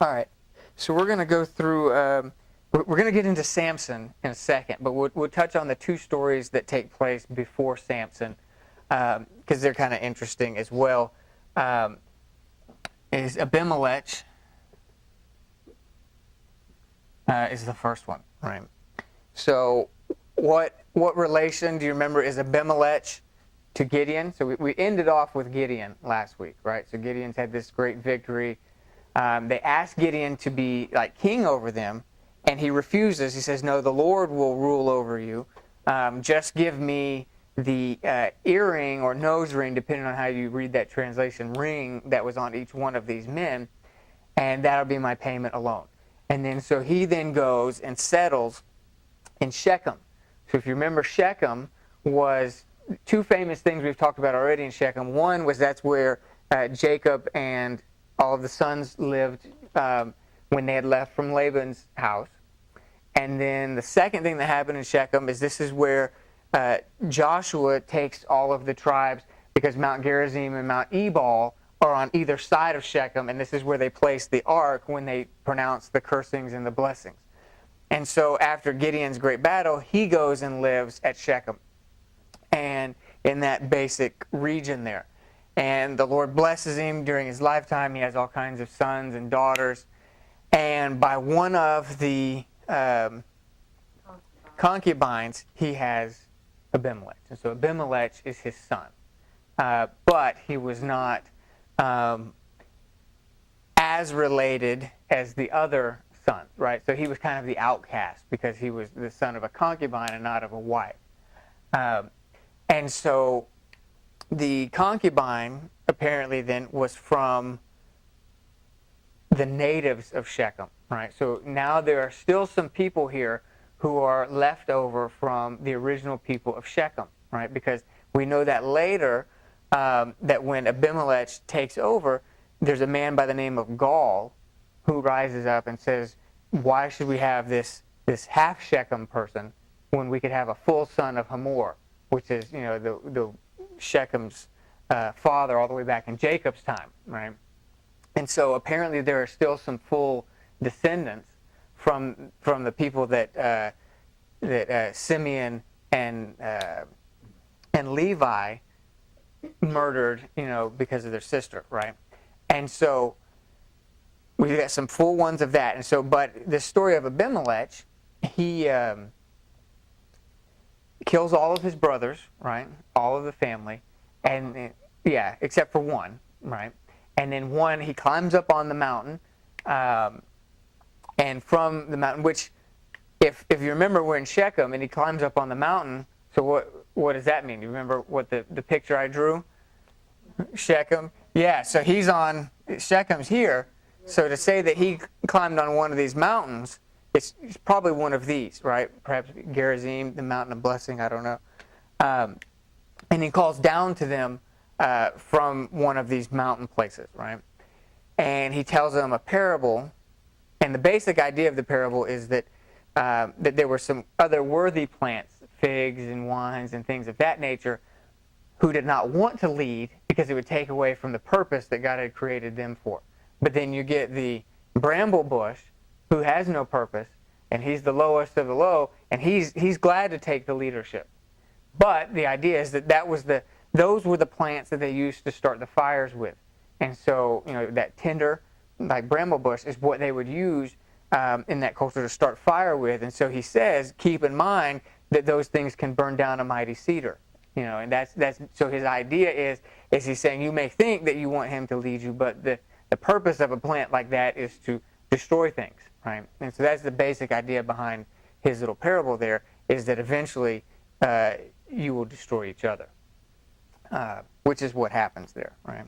All right. So we're going to go through, we're going to get into Samson in a second, but we'll touch on the two stories that take place before Samson, because they're kind of interesting as well. Is Abimilech is the first one, right? So what relation do you remember is Abimilech to Gideon? So we ended off with Gideon last week, right? So Gideon's had this great victory. They asked Gideon to be like king over them, and he refuses. He says, no, the Lord will rule over you. Just give me the earring or nose ring, depending on how you read that translation, ring that was on each one of these men, and that'll be my payment alone. And then so he then goes and settles in Shechem. So if you remember, Shechem was two famous things we've talked about already in Shechem. One was that's where Jacob and all of the sons lived when they had left from Laban's house. And then the second thing that happened in Shechem is this is where Joshua takes all of the tribes, because Mount Gerizim and Mount Ebal are on either side of Shechem, and this is where they place the ark when they pronounce the cursings and the blessings. And so after Gideon's great battle, he goes and lives at Shechem, and in that basic region there. And the Lord blesses him during his lifetime. He has all kinds of sons and daughters. And by one of the concubines, he has Abimilech. And so Abimilech is his son. But he was not as related as the other sons, right? So he was kind of the outcast because he was the son of a concubine and not of a wife. And so the concubine apparently then was from the natives of Shechem, right? So now there are still some people here who are left over from the original people of Shechem, right? Because we know that later, that when Abimelech takes over, there's a man by the name of Gaul who rises up and says, why should we have this half Shechem person when we could have a full son of Hamor, which is, the Shechem's father all the way back in Jacob's time, right? And so apparently there are still some full descendants from the people that Simeon and Levi murdered, because of their sister, right? And so we got some full ones of that. And so, but the story of Abimelech, he kills all of his brothers, right? All of the family, and except for one, right? And then one, he climbs up on the mountain, and from the mountain, which, if you remember, we're in Shechem, and he climbs up on the mountain. So what does that mean? You remember what the picture I drew? Shechem. Yeah. So he's on Shechem's here. So to say that he climbed on one of these mountains, it's probably one of these, right? Perhaps Gerizim, the mountain of blessing. I don't know. And he calls down to them from one of these mountain places, right? And he tells them a parable. And the basic idea of the parable is that there were some other worthy plants, figs and wines and things of that nature, who did not want to lead because it would take away from the purpose that God had created them for. But then you get the bramble bush, who has no purpose, and he's the lowest of the low, and he's glad to take the leadership. But the idea is that those were the plants that they used to start the fires with. And so, that tinder, like bramble bush, is what they would use in that culture to start fire with. And so he says, keep in mind that those things can burn down a mighty cedar. And that's so his idea is he's saying, you may think that you want him to lead you, but the purpose of a plant like that is to destroy things, right? And so that's the basic idea behind his little parable there, is that eventually you will destroy each other, which is what happens there, right?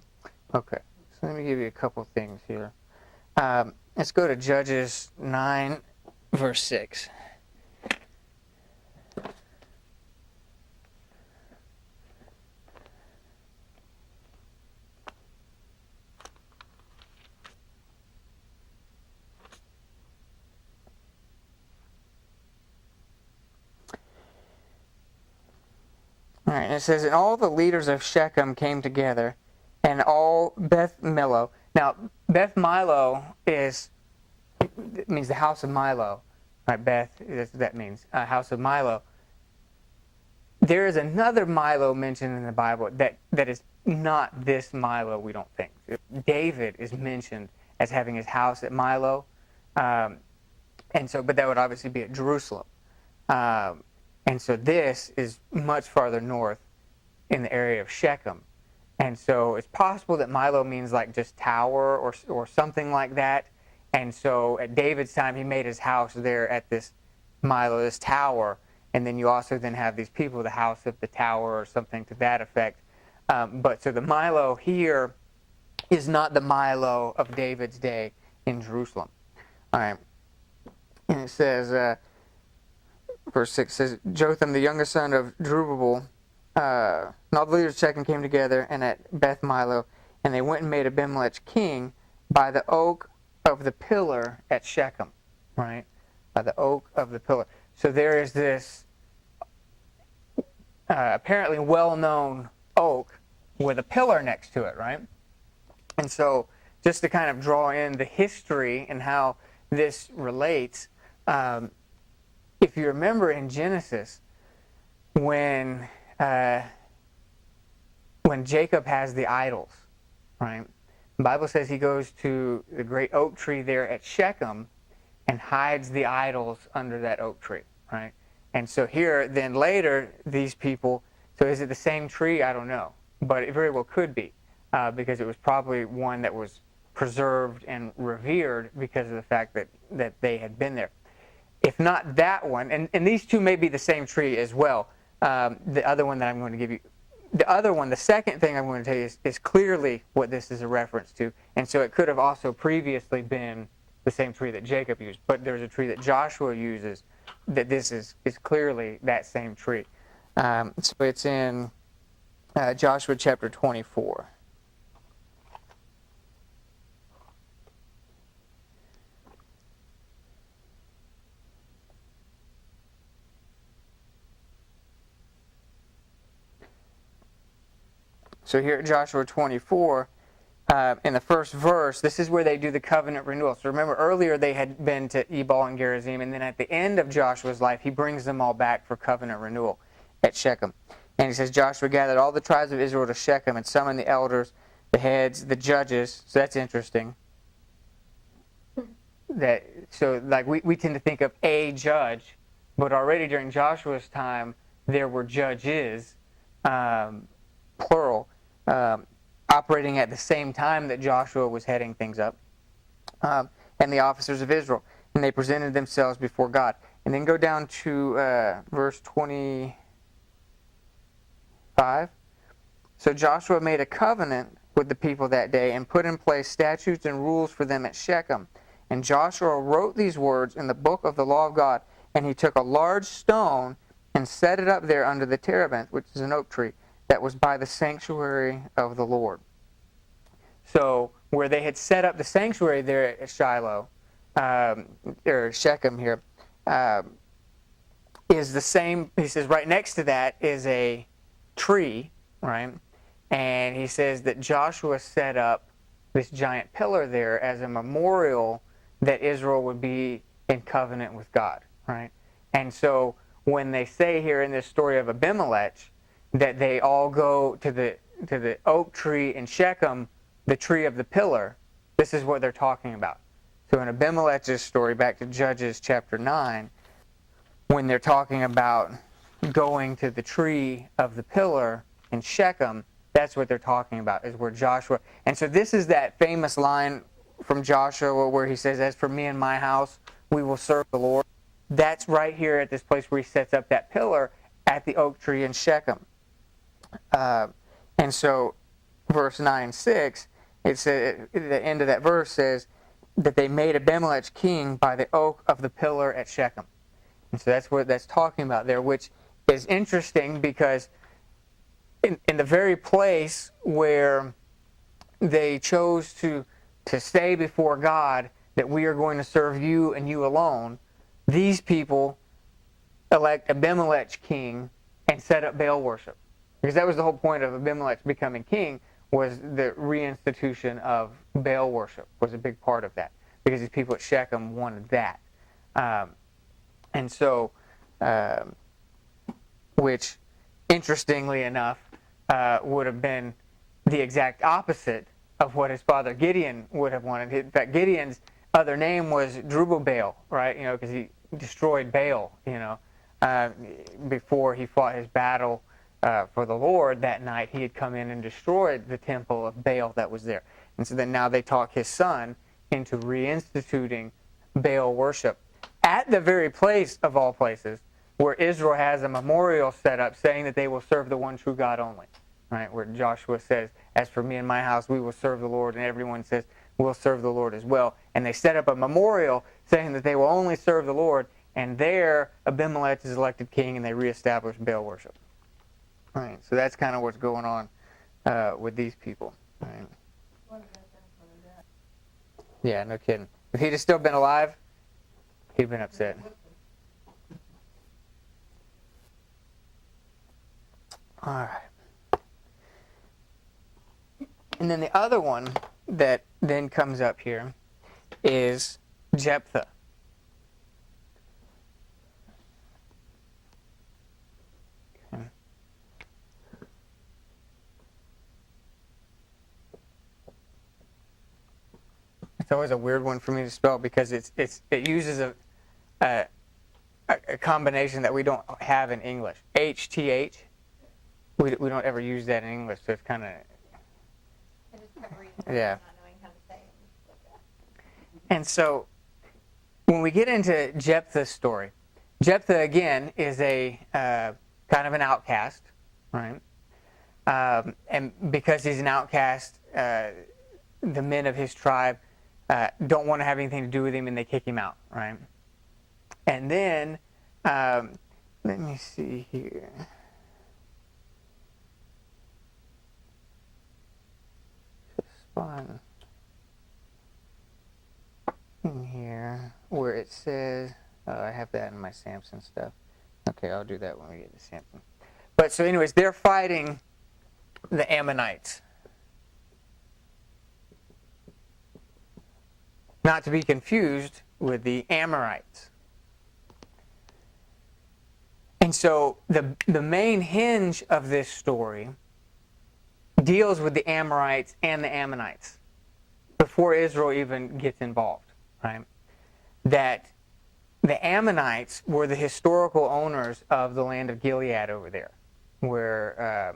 Okay, so let me give you a couple things here. Let's go to Judges 9, verse 6. All right, and it says, and all the leaders of Shechem came together, and all Beth Millo. Now, Beth Milo is it means the house of Milo. Right, Beth, that's what that means, house of Milo. There is another Milo mentioned in the Bible that is not this Milo, we don't think. David is mentioned as having his house at Milo, but that would obviously be at Jerusalem. And so this is much farther north in the area of Shechem. And so it's possible that Milo means like just tower or something like that. And so at David's time, he made his house there at this Milo, this tower. And then you also then have these people, the house of the tower or something to that effect. But so the Milo here is not the Milo of David's day in Jerusalem. All right. And it says, verse 6 says, Jotham, the youngest son of Jerubbaal, and all the leaders of Shechem came together and at Beth Milo, and they went and made Abimilech king by the oak of the pillar at Shechem, right? By the oak of the pillar. So there is this apparently well-known oak with a pillar next to it, right? And so just to kind of draw in the history and how this relates, if you remember in Genesis, when Jacob has the idols, right? The Bible says he goes to the great oak tree there at Shechem and hides the idols under that oak tree, right? And so here, then later, these people, so is it the same tree? I don't know. But it very well could be, because it was probably one that was preserved and revered because of the fact that they had been there. If not that one, and these two may be the same tree as well. The other one that I'm going to give you, the second thing I'm going to tell you is clearly what this is a reference to. And so it could have also previously been the same tree that Jacob used. But there's a tree that Joshua uses that this is clearly that same tree. So it's in Joshua chapter 24. So here at Joshua 24, in the first verse, this is where they do the covenant renewal. So remember, earlier they had been to Ebal and Gerizim, and then at the end of Joshua's life, he brings them all back for covenant renewal at Shechem. And he says, Joshua gathered all the tribes of Israel to Shechem and summoned the elders, the heads, the judges. So that's interesting. So we tend to think of a judge, but already during Joshua's time, there were judges, plural, operating at the same time that Joshua was heading things up, and the officers of Israel. And they presented themselves before God. And then go down to verse 25. So Joshua made a covenant with the people that day and put in place statutes and rules for them at Shechem. And Joshua wrote these words in the book of the law of God. And he took a large stone and set it up there under the terebinth, which is an oak tree, that was by the sanctuary of the Lord. So where they had set up the sanctuary there at Shiloh, or Shechem here, is the same. He says right next to that is a tree, right? And he says that Joshua set up this giant pillar there as a memorial that Israel would be in covenant with God, right? And so when they say here in this story of Abimilech that they all go to the oak tree in Shechem, the tree of the pillar, this is what they're talking about. So in Abimelech's story, back to Judges chapter 9, when they're talking about going to the tree of the pillar in Shechem, that's what they're talking about, is where Joshua... And so this is that famous line from Joshua where he says, as for me and my house, we will serve the Lord. That's right here at this place where he sets up that pillar at the oak tree in Shechem. And so verse 9-6, it says, the end of that verse says that they made Abimilech king by the oak of the pillar at Shechem. And so that's what that's talking about there, which is interesting because in the very place where they chose to say before God that we are going to serve you and you alone, these people elect Abimelech king and set up Baal worship. Because that was the whole point of Abimelech becoming king, was the reinstitution of Baal worship was a big part of that. because these people at Shechem wanted that. And so, which, interestingly enough, would have been the exact opposite of what his father Gideon would have wanted. In fact, Gideon's other name was Jerubbaal, right? Because he destroyed Baal, before he fought his battle for the Lord that night. He had come in and destroyed the temple of Baal that was there. And so then now they talk his son into reinstituting Baal worship at the very place of all places where Israel has a memorial set up saying that they will serve the one true God only, right? Where Joshua says, as for me and my house, we will serve the Lord, and everyone says, we'll serve the Lord as well. And they set up a memorial saying that they will only serve the Lord, and there Abimilech is elected king, and they reestablish Baal worship. Right, so that's kind of what's going on with these people. Right. Yeah, no kidding. If he'd have still been alive, he'd been upset. All right. And then the other one that then comes up here is Jephthah. Okay. It's always a weird one for me to spell because it uses a combination that we don't have in English. HTH. We don't ever use that in English, so it's kind of. Yeah. Not knowing how to say it like that. And so, when we get into Jephthah's story, Jephthah again is a kind of an outcast, right? And because he's an outcast, the men of his tribe don't want to have anything to do with him, and they kick him out, right? And then, let me see here. Spot in here where it says, I have that in my Samson stuff. Okay, I'll do that when we get to Samson. But so anyways, they're fighting the Ammonites. Not to be confused with the Amorites. And so the main hinge of this story deals with the Amorites and the Ammonites before Israel even gets involved, right? That the Ammonites were the historical owners of the land of Gilead over there, where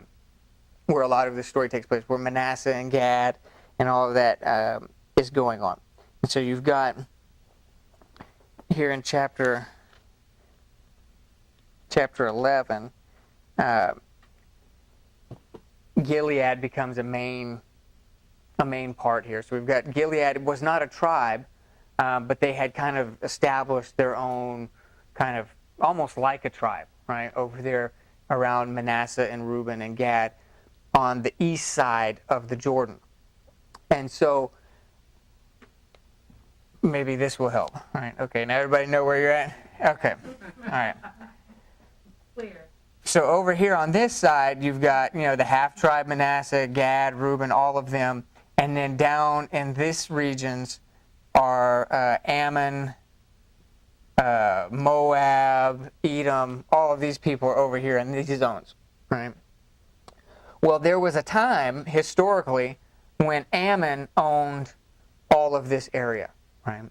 a lot of the story takes place, where Manasseh and Gad and all of that is going on. And so you've got here in chapter 11, Gilead becomes a main part here. So we've got Gilead was not a tribe, but they had kind of established their own kind of almost like a tribe, right, over there around Manasseh and Reuben and Gad on the east side of the Jordan. And so maybe this will help. All right, okay, now everybody know where you're at? Okay, all right. Clear. So over here on this side, you've got, the half-tribe Manasseh, Gad, Reuben, all of them. And then down in this regions are Ammon, Moab, Edom. All of these people are over here in these zones, right? Well, there was a time, historically, when Ammon owned all of this area, right?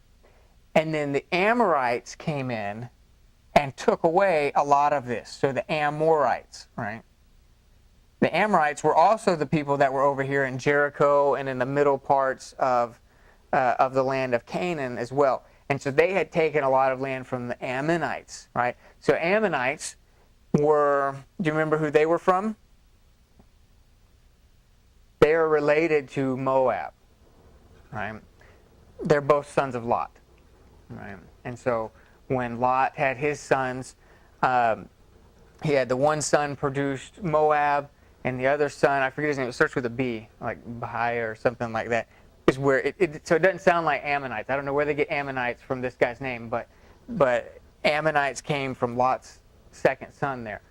And then the Amorites came in and took away a lot of this. So the Amorites, right? The Amorites were also the people that were over here in Jericho and in the middle parts of the land of Canaan as well. And so they had taken a lot of land from the Ammonites, right? So Ammonites were, do you remember who they were from? They are related to Moab, right? They're both sons of Lot, right? And so when Lot had his sons, he had the one son produced Moab, and the other son, I forget his name, it starts with a B, like Bahia or something like that, is where so it doesn't sound like Ammonites. I don't know where they get Ammonites from this guy's name, but Ammonites came from Lot's second son there.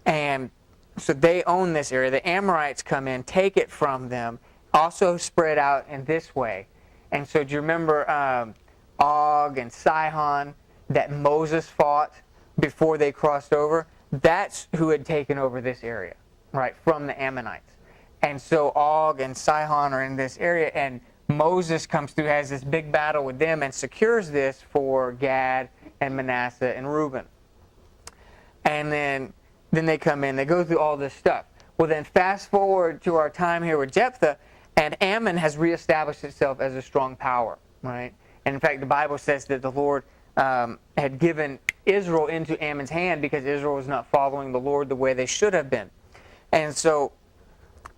And so they own this area. The Amorites come in, take it from them, also spread out in this way. And so do you remember Og and Sihon that Moses fought before they crossed over, that's who had taken over this area, right, from the Ammonites. And so Og and Sihon are in this area, and Moses comes through, has this big battle with them, and secures this for Gad and Manasseh and Reuben. And then they come in, they go through all this stuff. Well, then fast forward to our time here with Jephthah, and Ammon has reestablished itself as a strong power, right? And in fact, the Bible says that the Lord had given Israel into Ammon's hand because Israel was not following the Lord the way they should have been. And so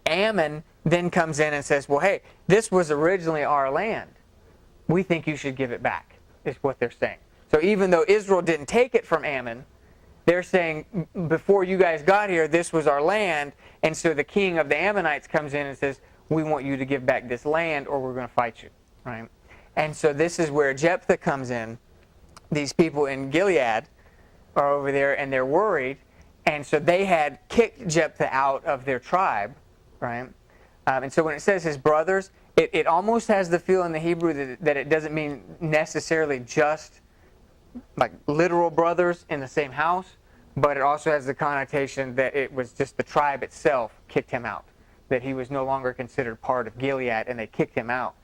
Ammon then comes in and says, well, hey, this was originally our land. We think you should give it back, is what they're saying. So even though Israel didn't take it from Ammon, they're saying, before you guys got here, this was our land. And so the king of the Ammonites comes in and says, we want you to give back this land or we're going to fight you, right? And so this is where Jephthah comes in. These people in Gilead are over there and they're worried. And so they had kicked Jephthah out of their tribe, right? And so when it says his brothers, it almost has the feel in the Hebrew that it doesn't mean necessarily just like literal brothers in the same house, but it also has the connotation that it was just the tribe itself kicked him out, that he was no longer considered part of Gilead and they kicked him out.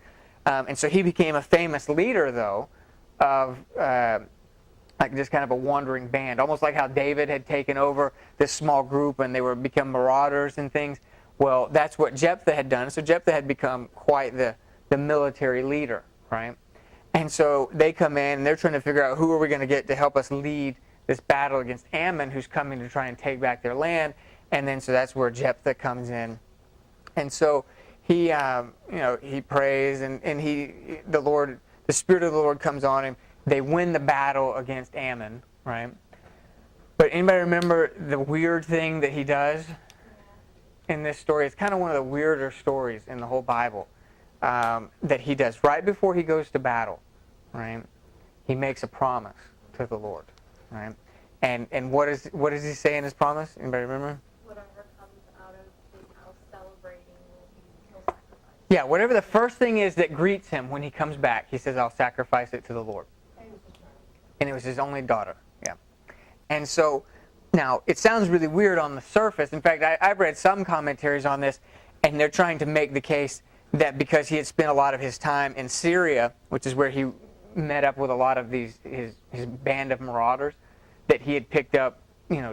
And so he became a famous leader, though, of like just kind of a wandering band, almost like how David had taken over this small group and they were become marauders and things. Well, that's what Jephthah had done. So Jephthah had become quite the military leader, right? And so they come in and they're trying to figure out who are we going to get to help us lead this battle against Ammon, who's coming to try and take back their land. And then so that's where Jephthah comes in. And so he prays and the Spirit of the Lord comes on him. They win the battle against Ammon, right? But anybody remember the weird thing that he does in this story? It's kind of one of the weirder stories in the whole Bible that he does. Right before he goes to battle, right? He makes a promise to the Lord, right? And what does he say in his promise? Anybody remember? Whatever comes out of his house celebrating he'll sacrifice. Yeah, whatever the first thing is that greets him when he comes back, he says, I'll sacrifice it to the Lord. And it was his only daughter, yeah. And so, now, it sounds really weird on the surface. In fact, I've read some commentaries on this, and they're trying to make the case that because he had spent a lot of his time in Syria, which is where he met up with a lot of his band of marauders, that he had picked up,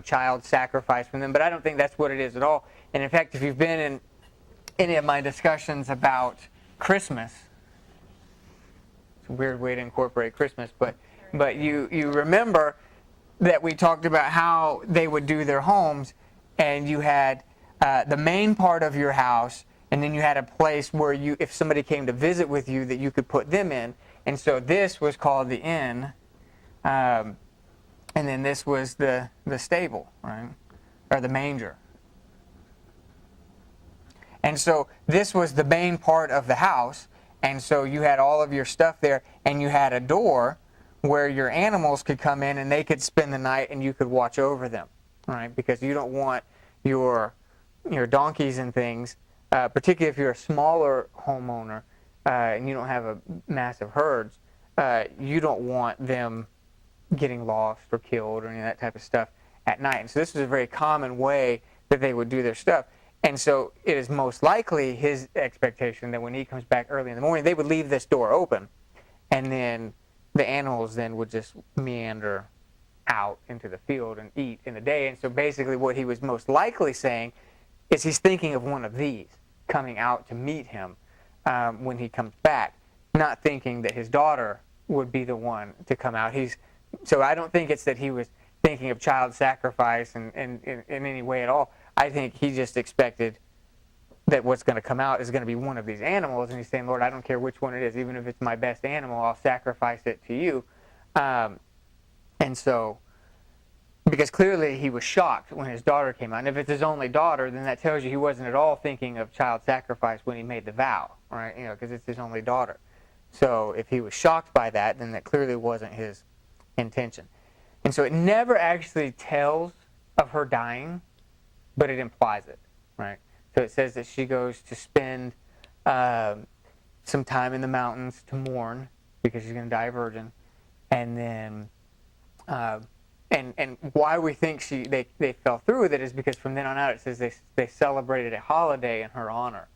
child sacrifice from them. But I don't think that's what it is at all. And in fact, if you've been in any of my discussions about Christmas, it's a weird way to incorporate Christmas, but you remember that we talked about how they would do their homes, and you had the main part of your house, and then you had a place where if somebody came to visit with you, that you could put them in. And so this was called the inn, and then this was the stable, right, or the manger. And so this was the main part of the house, and so you had all of your stuff there, and you had a door where your animals could come in and they could spend the night and you could watch over them, right? Because you don't want your donkeys and things, particularly if you're a smaller homeowner and you don't have a massive herds, you don't want them getting lost or killed or any of that type of stuff at night. And so this was a very common way that they would do their stuff. And so it is most likely his expectation that when he comes back early in the morning, they would leave this door open, and then the animals then would just meander out into the field and eat in the day. And so basically what he was most likely saying is he's thinking of one of these coming out to meet him when he comes back, not thinking that his daughter would be the one to come out. So I don't think it's that he was thinking of child sacrifice in any way at all. I think he just expected that what's going to come out is going to be one of these animals, and he's saying, Lord, I don't care which one it is, even if it's my best animal, I'll sacrifice it to you. And so, because clearly he was shocked when his daughter came out, and if it's his only daughter, then that tells you he wasn't at all thinking of child sacrifice when he made the vow, right? Because it's his only daughter. So if he was shocked by that, then that clearly wasn't his intention. And so it never actually tells of her dying, but it implies it, right? So it says that she goes to spend some time in the mountains to mourn, because she's going to die a virgin. And then, and why we think they fell through with it is because from then on out it says they celebrated a holiday in her honor,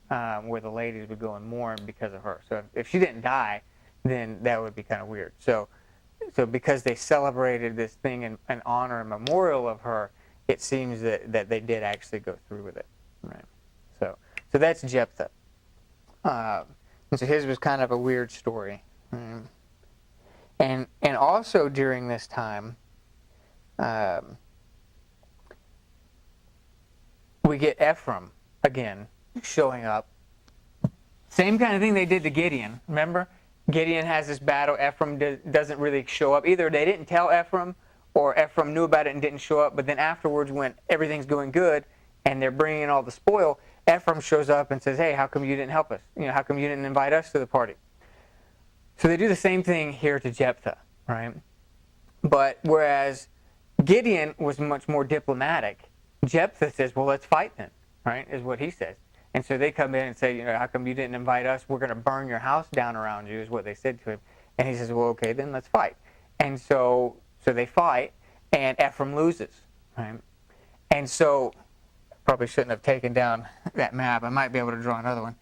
where the ladies would go and mourn because of her. So if she didn't die, then that would be kind of weird. So because they celebrated this thing in honor and memorial of her, it seems that they did actually go through with it, right? So that's Jephthah. And so his was kind of a weird story. And also during this time, we get Ephraim again showing up. Same kind of thing they did to Gideon. Remember? Gideon has this battle. Ephraim doesn't really show up. Either they didn't tell Ephraim, or Ephraim knew about it and didn't show up. But then afterwards, when everything's going good and they're bringing in all the spoil, Ephraim shows up and says, "Hey, how come you didn't help us? How come you didn't invite us to the party?" So they do the same thing here to Jephthah, right? But whereas Gideon was much more diplomatic, Jephthah says, "Well, let's fight then," right? Is what he says. And so they come in and say, "How come you didn't invite us? We're going to burn your house down around you," is what they said to him. And he says, "Well, okay, then let's fight." And so they fight, and Ephraim loses, right? And so probably shouldn't have taken down that map. I might be able to draw another one.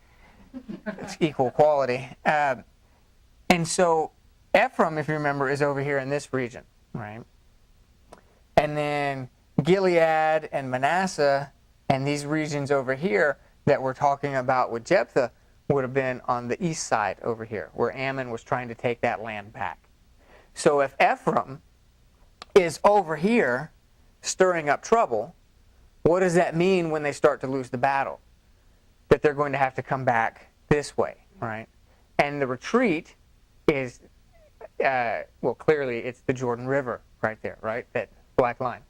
It's equal quality. And so Ephraim, if you remember, is over here in this region, right? And then Gilead and Manasseh and these regions over here that we're talking about with Jephthah would have been on the east side over here, where Ammon was trying to take that land back. So if Ephraim is over here stirring up trouble, what does that mean when they start to lose the battle? That they're going to have to come back this way, right? And the retreat is, clearly it's the Jordan River right there, right? That black line.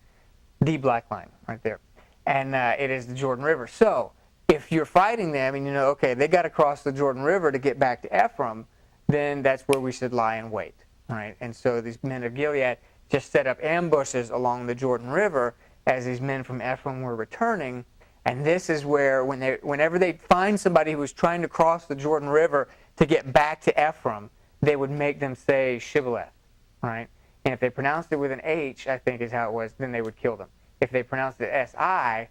The black line right there. And it is the Jordan River. So if you're fighting them and okay, they got to cross the Jordan River to get back to Ephraim, then that's where we should lie in wait, right? And so these men of Gilead just set up ambushes along the Jordan River as these men from Ephraim were returning. And this is where, whenever they find somebody who was trying to cross the Jordan River to get back to Ephraim, they would make them say Shibboleth, right? And if they pronounced it with an H, I think is how it was, then they would kill them. If they pronounced it S-I,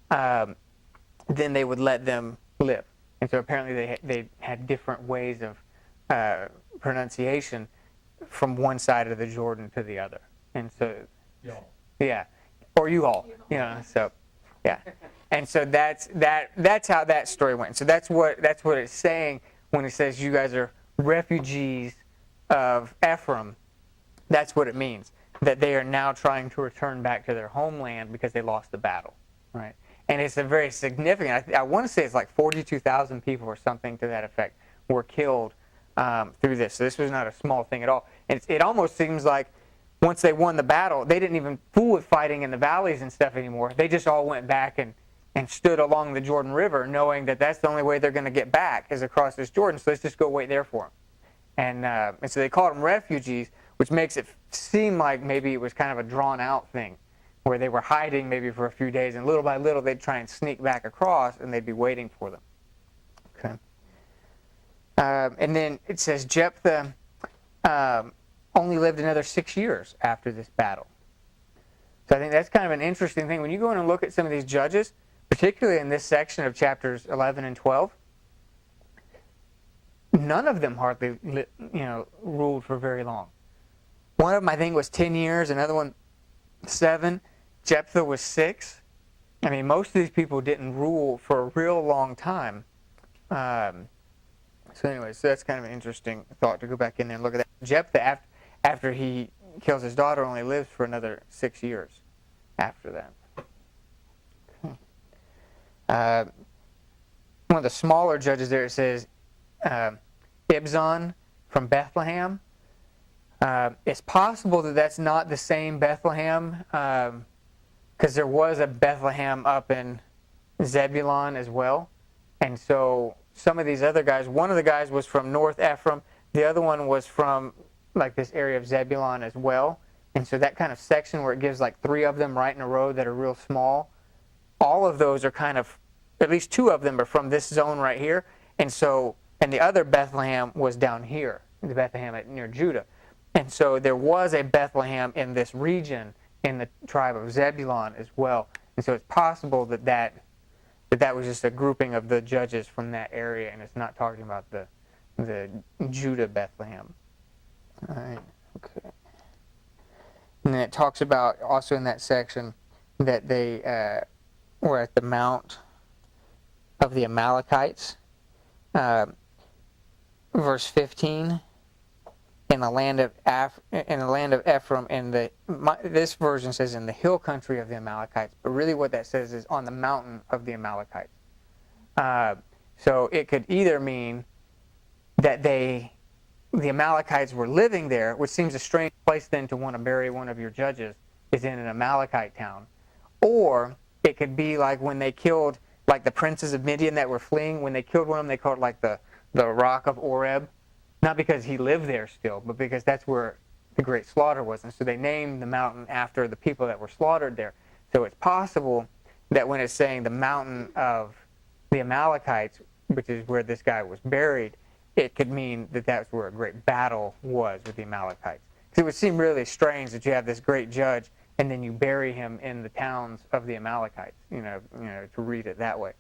then they would let them live. And so apparently they had different ways of pronunciation from one side of the Jordan to the other. And so, yeah, or you all, so, yeah. And so that's how that story went. So that's what it's saying when it says you guys are refugees of Ephraim. That's what it means, that they are now trying to return back to their homeland because they lost the battle, right? And it's a very significant, I want to say it's like 42,000 people or something to that effect were killed through this. So this was not a small thing at all. And it almost seems like once they won the battle, they didn't even fool with fighting in the valleys and stuff anymore. They just all went back and stood along the Jordan River, knowing that that's the only way they're going to get back is across this Jordan. So let's just go wait there for them. And so they called them refugees, which makes it seem like maybe it was kind of a drawn-out thing, where they were hiding maybe for a few days, and little by little they'd try and sneak back across, and they'd be waiting for them. Okay. And then it says Jephthah only lived another 6 years after this battle. So I think that's kind of an interesting thing. When you go in and look at some of these judges, particularly in this section of chapters 11 and 12, none of them hardly ruled for very long. One of them, I think, was 10 years. Another one, 7. Jephthah was 6. I mean, most of these people didn't rule for a real long time. So anyways, so that's kind of an interesting thought to go back in there and look at that. Jephthah, after he kills his daughter, only lives for another 6 years after that. One of the smaller judges there, it says Ibzan from Bethlehem. It's possible that that's not the same Bethlehem, because there was a Bethlehem up in Zebulun as well. And so some of these other guys, one of the guys was from North Ephraim, the other one was from like this area of Zebulun as well. And so that kind of section where it gives like 3 of them right in a row that are real small, all of those are kind of, at least 2 of them are from this zone right here. And so, and the other Bethlehem was down here the Bethlehem near Judah. And so there was a Bethlehem in this region in the tribe of Zebulun as well. And so it's possible that was just a grouping of the judges from that area, and it's not talking about the Judah Bethlehem. All right, okay. And then it talks about also in that section that they were at the mount of the Amalekites. Verse 15. In the land of Ephraim, this version says in the hill country of the Amalekites, but really what that says is on the mountain of the Amalekites. So it could either mean that the Amalekites were living there, which seems a strange place then to want to bury one of your judges, is in an Amalekite town. Or it could be like when they killed like the princes of Midian that were fleeing, when they killed one of them, they called it like the rock of Oreb. Not because he lived there still, but because that's where the great slaughter was. And so they named the mountain after the people that were slaughtered there. So it's possible that when it's saying the mountain of the Amalekites, which is where this guy was buried, it could mean that that's where a great battle was with the Amalekites. Because it would seem really strange that you have this great judge and then you bury him in the towns of the Amalekites, to read it that way.